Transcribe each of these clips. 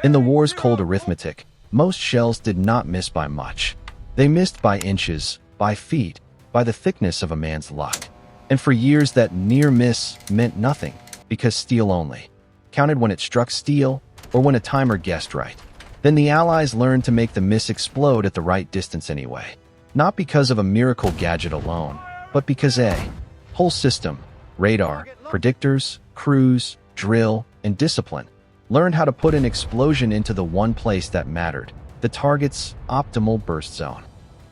In the war's cold arithmetic, most shells did not miss by much. They missed by inches, by feet, by the thickness of a man's luck. And for years that near miss meant nothing, because steel only counted when it struck steel or when a timer guessed right. Then the Allies learned to make the miss explode at the right distance anyway. Not because of a miracle gadget alone, but because a whole system, radar, predictors, crews, drill, and discipline, learned how to put an explosion into the one place that mattered, the target's optimal burst zone.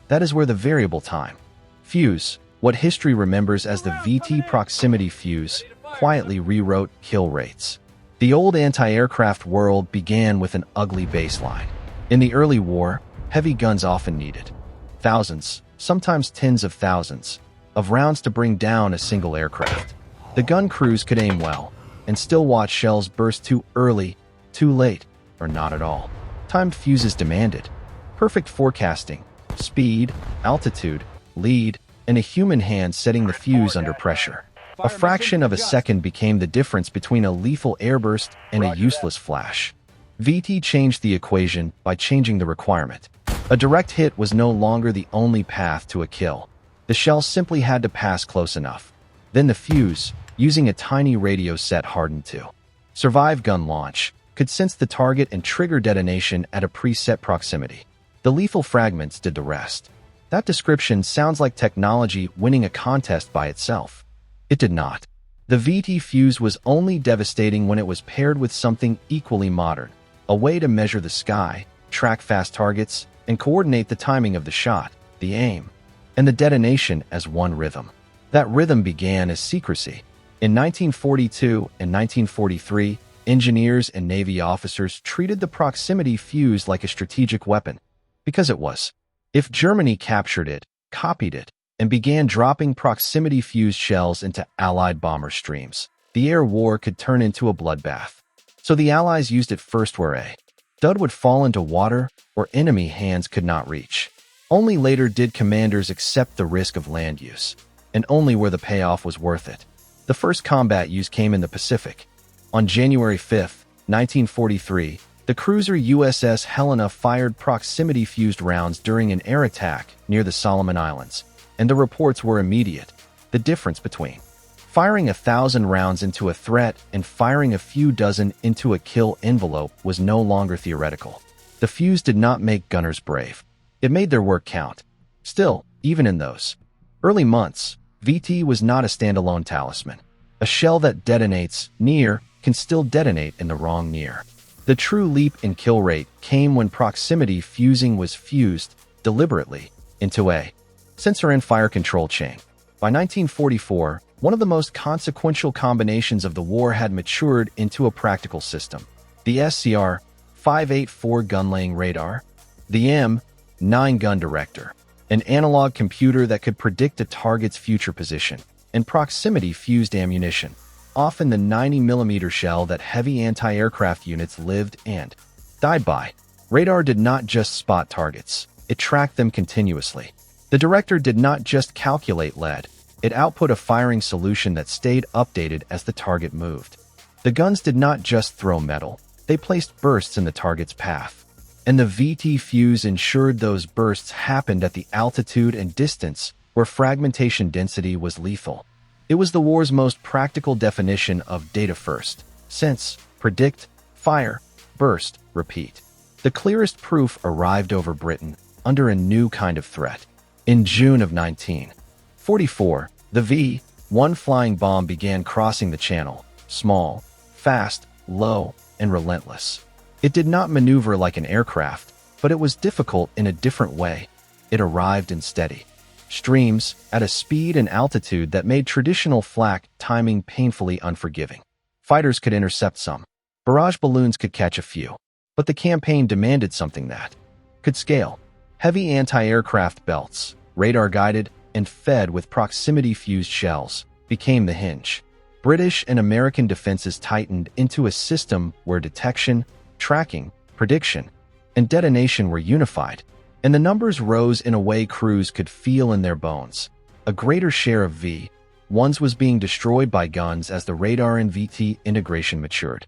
That is where the variable time, fuse, what history remembers as the VT proximity fuse, quietly rewrote kill rates. The old anti-aircraft world began with an ugly baseline. In the early war, heavy guns often needed thousands, sometimes tens of thousands, of rounds to bring down a single aircraft. The gun crews could aim well, and still watch shells burst too early, too late, or not at all. Timed fuses demanded perfect forecasting, speed, altitude, lead, and a human hand setting the fuse under pressure. A fraction of a second became the difference between a lethal airburst and a useless flash. VT changed the equation by changing the requirement. A direct hit was no longer the only path to a kill. The shell simply had to pass close enough. Then the fuse, using a tiny radio set hardened to survive gun launch, could sense the target and trigger detonation at a preset proximity. The lethal fragments did the rest. That description sounds like technology winning a contest by itself. It did not. The VT fuse was only devastating when it was paired with something equally modern, a way to measure the sky, track fast targets, and coordinate the timing of the shot, the aim, and the detonation as one rhythm. That rhythm began as secrecy. In 1942 and 1943, engineers and Navy officers treated the proximity fuse like a strategic weapon, because it was. If Germany captured it, copied it, and began dropping proximity fuse shells into Allied bomber streams, the air war could turn into a bloodbath. So the Allies used it first where a dud would fall into water or enemy hands could not reach. Only later did commanders accept the risk of land use, and only where the payoff was worth it. The first combat use came in the Pacific. On January 5, 1943, the cruiser USS Helena fired proximity-fused rounds during an air attack near the Solomon Islands, and the reports were immediate. The difference between firing 1,000 rounds into a threat and firing a few dozen into a kill envelope was no longer theoretical. The fuse did not make gunners brave. It made their work count. Still, even in those early months, VT was not a standalone talisman. A shell that detonates near can still detonate in the wrong near. The true leap in kill rate came when proximity fusing was fused, deliberately, into a sensor and fire control chain. By 1944, one of the most consequential combinations of the war had matured into a practical system. The SCR-584 gun-laying radar, the M9 gun director, an analog computer that could predict a target's future position, and proximity-fused ammunition, often the 90mm shell that heavy anti-aircraft units lived and died by. Radar did not just spot targets, it tracked them continuously. The director did not just calculate lead, it output a firing solution that stayed updated as the target moved. The guns did not just throw metal, they placed bursts in the target's path. And the VT fuse ensured those bursts happened at the altitude and distance where fragmentation density was lethal. It was the war's most practical definition of data first: sense, predict, fire, burst, repeat. The clearest proof arrived over Britain under a new kind of threat. In June of 1944, the V-1 flying bomb began crossing the channel, small, fast, low, and relentless. It did not maneuver like an aircraft, but it was difficult in a different way. It arrived in steady streams at a speed and altitude that made traditional flak timing painfully unforgiving. Fighters could intercept some. Barrage balloons could catch a few. But the campaign demanded something that could scale. Heavy anti-aircraft belts, radar-guided and fed with proximity-fused shells, became the hinge. British and American defenses tightened into a system where detection, tracking, prediction, and detonation were unified, and the numbers rose in a way crews could feel in their bones. A greater share of V-1s was being destroyed by guns as the radar and VT integration matured.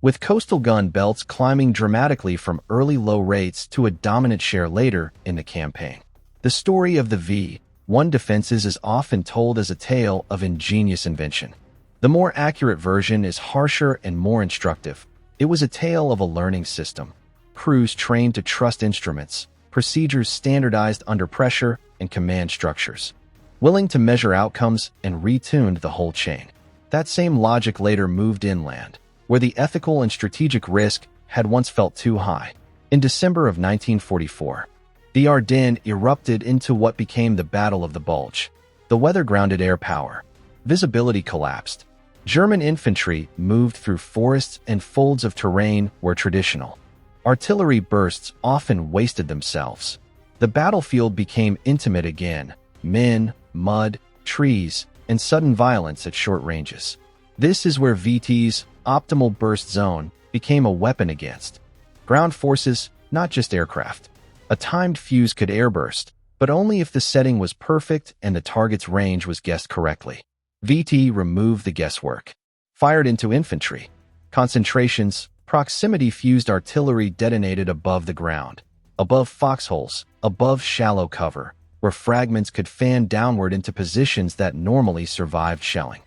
with coastal gun belts climbing dramatically from early low rates to a dominant share later in the campaign. The story of the V-1 defenses is often told as a tale of ingenious invention. The more accurate version is harsher and more instructive. It was a tale of a learning system, crews trained to trust instruments, procedures standardized under pressure, and command structures, willing to measure outcomes and retuned the whole chain. That same logic later moved inland, where the ethical and strategic risk had once felt too high. In December of 1944, the Ardennes erupted into what became the Battle of the Bulge. The weather-grounded air power. Visibility collapsed. German infantry moved through forests and folds of terrain where traditional artillery bursts often wasted themselves. The battlefield became intimate again. Men, mud, trees, and sudden violence at short ranges. This is where VT's optimal burst zone became a weapon against ground forces, not just aircraft. A timed fuse could airburst, but only if the setting was perfect and the target's range was guessed correctly. VT removed the guesswork. Fired into infantry. Concentrations, proximity-fused artillery detonated above the ground, above foxholes, above shallow cover, where fragments could fan downward into positions that normally survived shelling.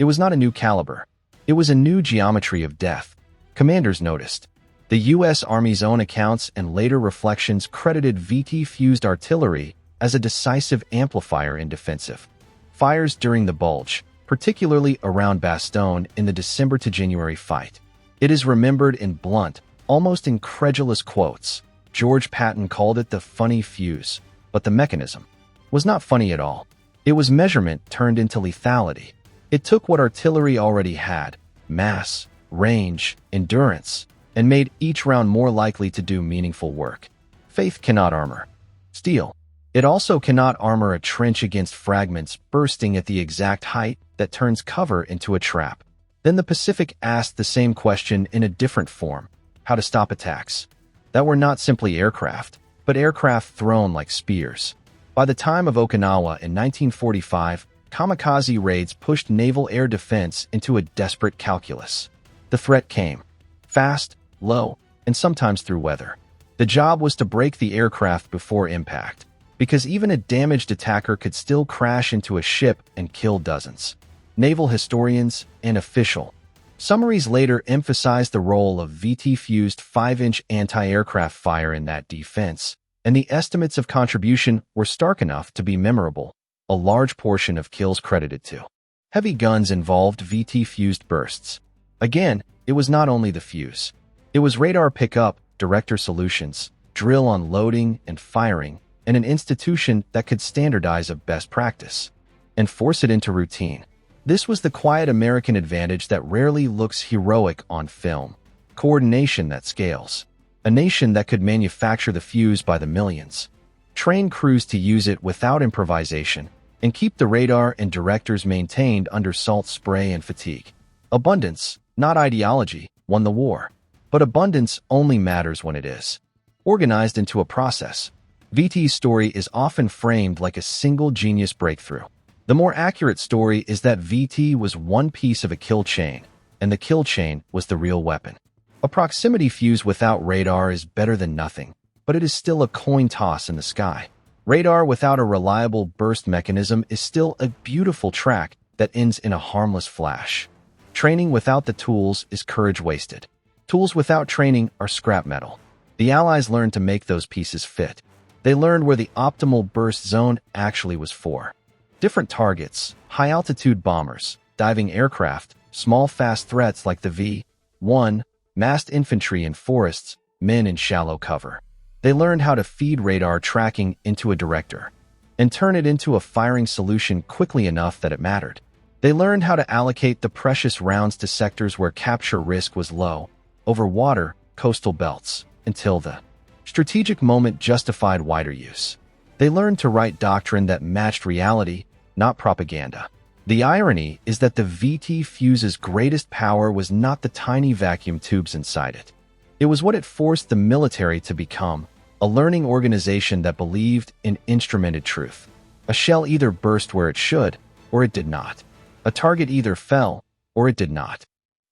It was not a new caliber. It was a new geometry of death. Commanders noticed. The U.S. Army's own accounts and later reflections credited VT-fused artillery as a decisive amplifier in defensive fires during the Bulge, particularly around Bastogne in the December to January fight. It is remembered in blunt, almost incredulous quotes. George Patton called it the funny fuse, but the mechanism was not funny at all. It was measurement turned into lethality. It took what artillery already had, mass, range, endurance, and made each round more likely to do meaningful work. Faith cannot armor steel. It also cannot armor a trench against fragments bursting at the exact height that turns cover into a trap. Then the Pacific asked the same question in a different form: how to stop attacks that were not simply aircraft, but aircraft thrown like spears. By the time of Okinawa in 1945, kamikaze raids pushed naval air defense into a desperate calculus. The threat came fast, low, and sometimes through weather. The job was to break the aircraft before impact, because even a damaged attacker could still crash into a ship and kill dozens. Naval historians and official summaries later emphasized the role of VT-fused 5-inch anti-aircraft fire in that defense, and the estimates of contribution were stark enough to be memorable. A large portion of kills credited to heavy guns involved VT-fused bursts. Again, it was not only the fuse. It was radar pickup, director solutions, drill on loading and firing, and an institution that could standardize a best practice and force it into routine. This was the quiet American advantage that rarely looks heroic on film. Coordination that scales. A nation that could manufacture the fuse by the millions. Train crews to use it without improvisation, and keep the radar and directors maintained under salt spray and fatigue. Abundance, not ideology, won the war. But abundance only matters when it is organized into a process. VT's story is often framed like a single genius breakthrough. The more accurate story is that VT was one piece of a kill chain, and the kill chain was the real weapon. A proximity fuse without radar is better than nothing, but it is still a coin toss in the sky. Radar without a reliable burst mechanism is still a beautiful track that ends in a harmless flash. Training without the tools is courage wasted. Tools without training are scrap metal. The Allies learned to make those pieces fit. They learned where the optimal burst zone actually was for. Different targets, high-altitude bombers, diving aircraft, small fast threats like the V-1, massed infantry in forests, men in shallow cover. They learned how to feed radar tracking into a director and turn it into a firing solution quickly enough that it mattered. They learned how to allocate the precious rounds to sectors where capture risk was low, over water, coastal belts, until the strategic moment justified wider use. They learned to write doctrine that matched reality, not propaganda. The irony is that the VT fuse's greatest power was not the tiny vacuum tubes inside it. It was what it forced the military to become, a learning organization that believed in instrumented truth. A shell either burst where it should, or it did not. A target either fell, or it did not.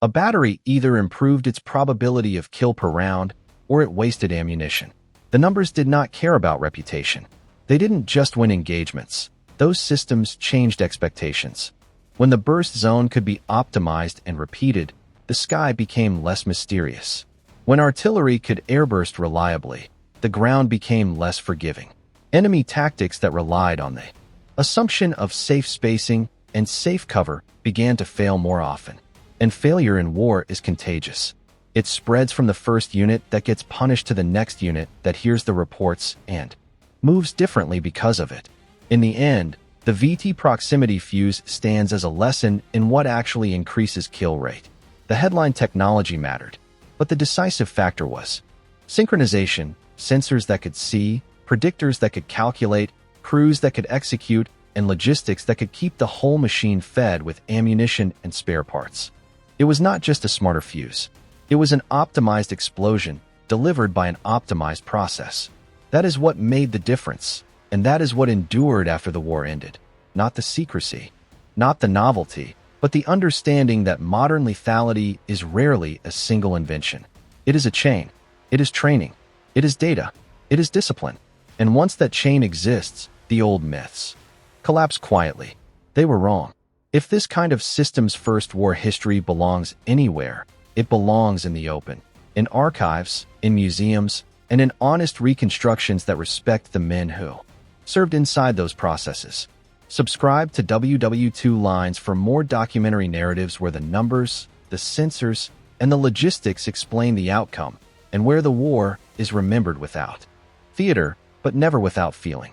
A battery either improved its probability of kill per round or it wasted ammunition. The numbers did not care about reputation. They didn't just win engagements. Those systems changed expectations. When the burst zone could be optimized and repeated, the sky became less mysterious. When artillery could airburst reliably, the ground became less forgiving. Enemy tactics that relied on the assumption of safe spacing and safe cover began to fail more often. And failure in war is contagious. It spreads from the first unit that gets punished to the next unit that hears the reports and moves differently because of it. In the end, the VT proximity fuse stands as a lesson in what actually increases kill rate. The headline technology mattered, but the decisive factor was synchronization, sensors that could see, predictors that could calculate, crews that could execute, and logistics that could keep the whole machine fed with ammunition and spare parts. It was not just a smarter fuse. It was an optimized explosion delivered by an optimized process. That is what made the difference, and that is what endured after the war ended. Not the secrecy, not the novelty, but the understanding that modern lethality is rarely a single invention. It is a chain. It is training. It is data. It is discipline. And once that chain exists, the old myths collapse quietly. They were wrong. If this kind of systems first war history belongs anywhere, it belongs in the open, in archives, in museums, and in honest reconstructions that respect the men who served inside those processes. Subscribe to WWII Lines for more documentary narratives where the numbers, the sensors, and the logistics explain the outcome, and where the war is remembered without theater, but never without feeling.